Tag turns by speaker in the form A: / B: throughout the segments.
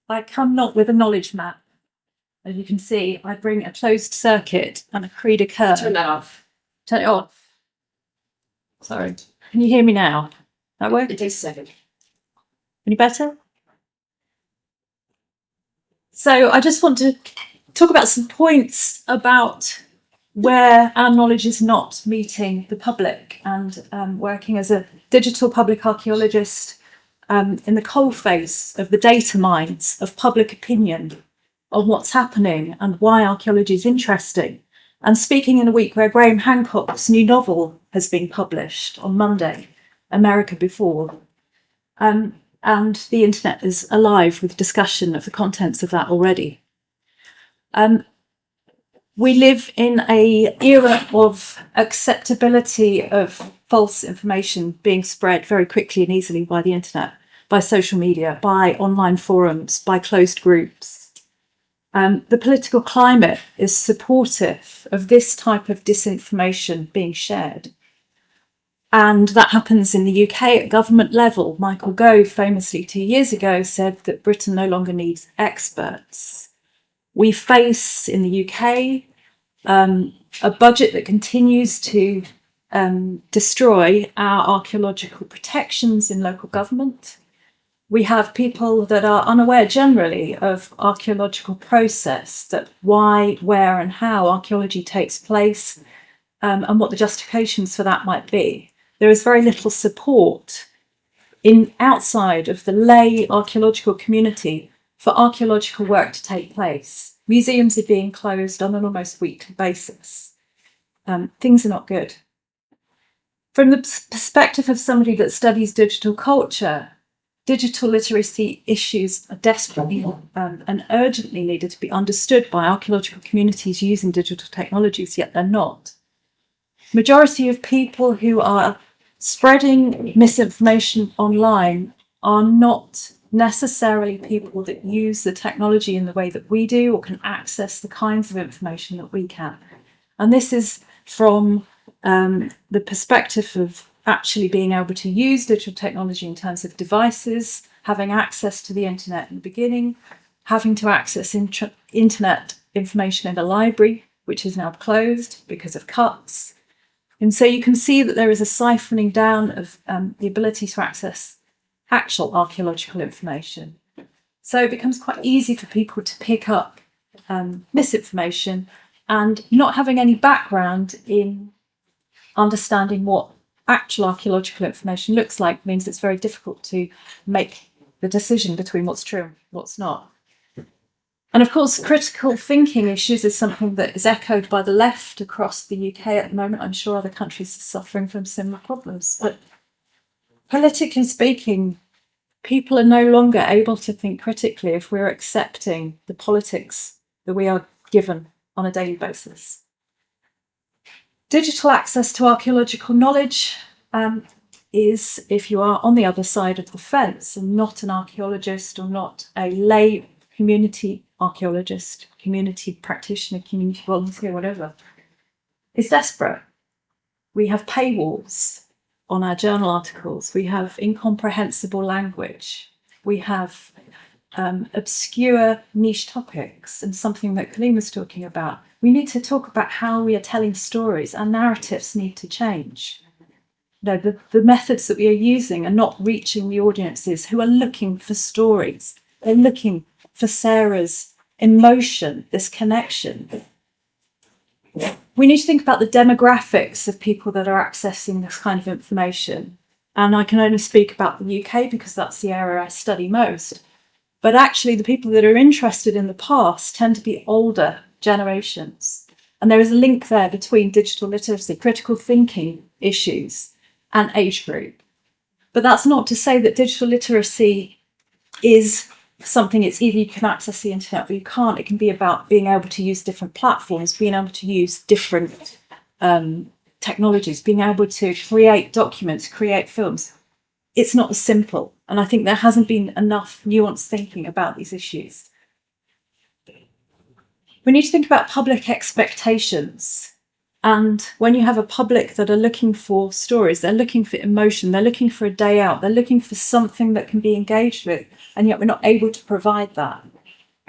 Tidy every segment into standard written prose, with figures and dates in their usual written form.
A: I come not with a knowledge map. As you can see, I bring a closed circuit and a cri de coeur.
B: Turn that off.
A: Turn it off. Sorry. Can you hear me now? That work?
B: It takes a second.
A: Any better? So I just want to talk about some points about where our knowledge is not meeting the public, and working as a digital public archaeologist in the coalface of the data mines of public opinion on what's happening and why archaeology is interesting. And speaking in a week where Graham Hancock's new novel has been published on Monday, America Before. And the internet is alive with discussion of the contents of that already. We live in an era of acceptability of false information being spread very quickly and easily by the internet, by social media, by online forums, by closed groups. The political climate is supportive of this type of disinformation being shared. And that happens in the UK at government level. Michael Gove famously 2 years ago said that Britain no longer needs experts. We face in the UK a budget that continues to destroy our archaeological protections in local government. We have people that are unaware generally of archaeological process, that why, where and how archaeology takes place, and what the justifications for that might be. There is very little support outside of the lay archaeological community for archaeological work to take place. Museums are being closed on an almost weekly basis. Things are not good. From the perspective of somebody that studies digital culture, digital literacy issues are desperately and urgently needed to be understood by archaeological communities using digital technologies, yet they're not. Majority of people who are spreading misinformation online are not necessarily people that use the technology in the way that we do or can access the kinds of information that we can. And this is from the perspective of actually being able to use digital technology in terms of devices, having access to the internet in the beginning, having to access internet information in a library, which is now closed because of cuts. And so you can see that there is a siphoning down of the ability to access actual archaeological information. So it becomes quite easy for people to pick up misinformation, and not having any background in understanding what actual archaeological information looks like means it's very difficult to make the decision between what's true and what's not. And of course, critical thinking issues is something that is echoed by the left across the UK at the moment. I'm sure other countries are suffering from similar problems. But politically speaking, people are no longer able to think critically if we're accepting the politics that we are given on a daily basis. Digital access to archaeological knowledge is if you are on the other side of the fence and not an archaeologist or not a lay community archaeologist, community practitioner, community volunteer, whatever, is desperate. We have paywalls on our journal articles. We have incomprehensible language. We have obscure niche topics, and something that Colleen was talking about. We need to talk about how we are telling stories. Our narratives need to change. The methods that we are using are not reaching the audiences who are looking for stories. They're looking for Sarah's emotion, this connection. We need to think about the demographics of people that are accessing this kind of information. And I can only speak about the UK because that's the area I study most. But actually, the people that are interested in the past tend to be older generations. And there is a link there between digital literacy, critical thinking issues, and age group. But that's not to say that digital literacy is something it's either you can access the internet or you can't. It can be about being able to use different platforms, being able to use different technologies, being able to create documents, create films. It's not as simple. And I think there hasn't been enough nuanced thinking about these issues. We need to think about public expectations And when you have a public that are looking for stories, they're looking for emotion, they're looking for a day out, they're looking for something that can be engaged with, and yet we're not able to provide that,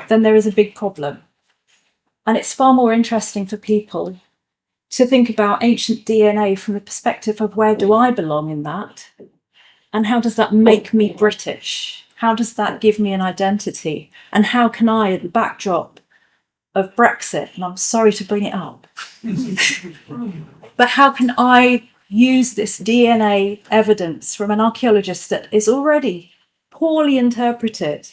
A: then there is a big problem. And it's far more interesting for people to think about ancient DNA from the perspective of where do I belong in that? And how does that make me British? How does that give me an identity? And how can I, at the backdrop of Brexit, and I'm sorry to bring it up, but how can I use this DNA evidence from an archaeologist that is already poorly interpreted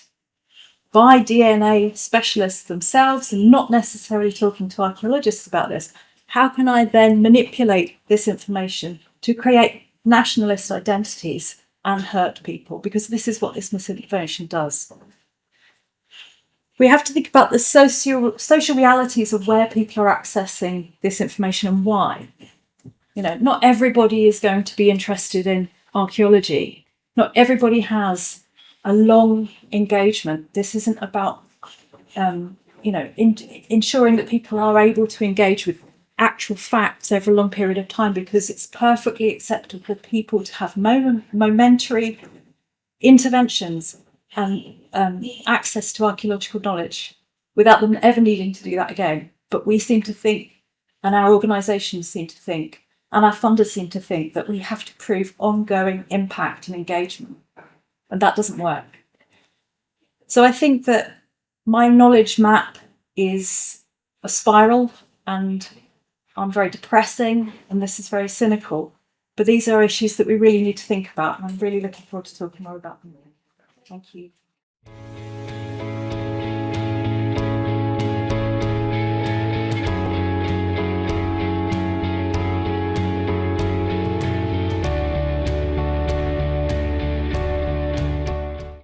A: by DNA specialists themselves and not necessarily talking to archaeologists about this? How can I then manipulate this information to create nationalist identities and hurt people? Because this is what this misinformation does. We have to think about the social realities of where people are accessing this information and why. You know, not everybody is going to be interested in archaeology. Not everybody has a long engagement. This isn't about, ensuring that people are able to engage with actual facts over a long period of time, because it's perfectly acceptable for people to have momentary interventions and access to archaeological knowledge without them ever needing to do that again. But we seem to think, and our organisations seem to think, and our funders seem to think, that we have to prove ongoing impact and engagement. And that doesn't work. So I think that my knowledge map is a spiral, and I'm very depressing, and this is very cynical. But these are issues that we really need to think about, and I'm really looking forward to talking more about them. Thank you.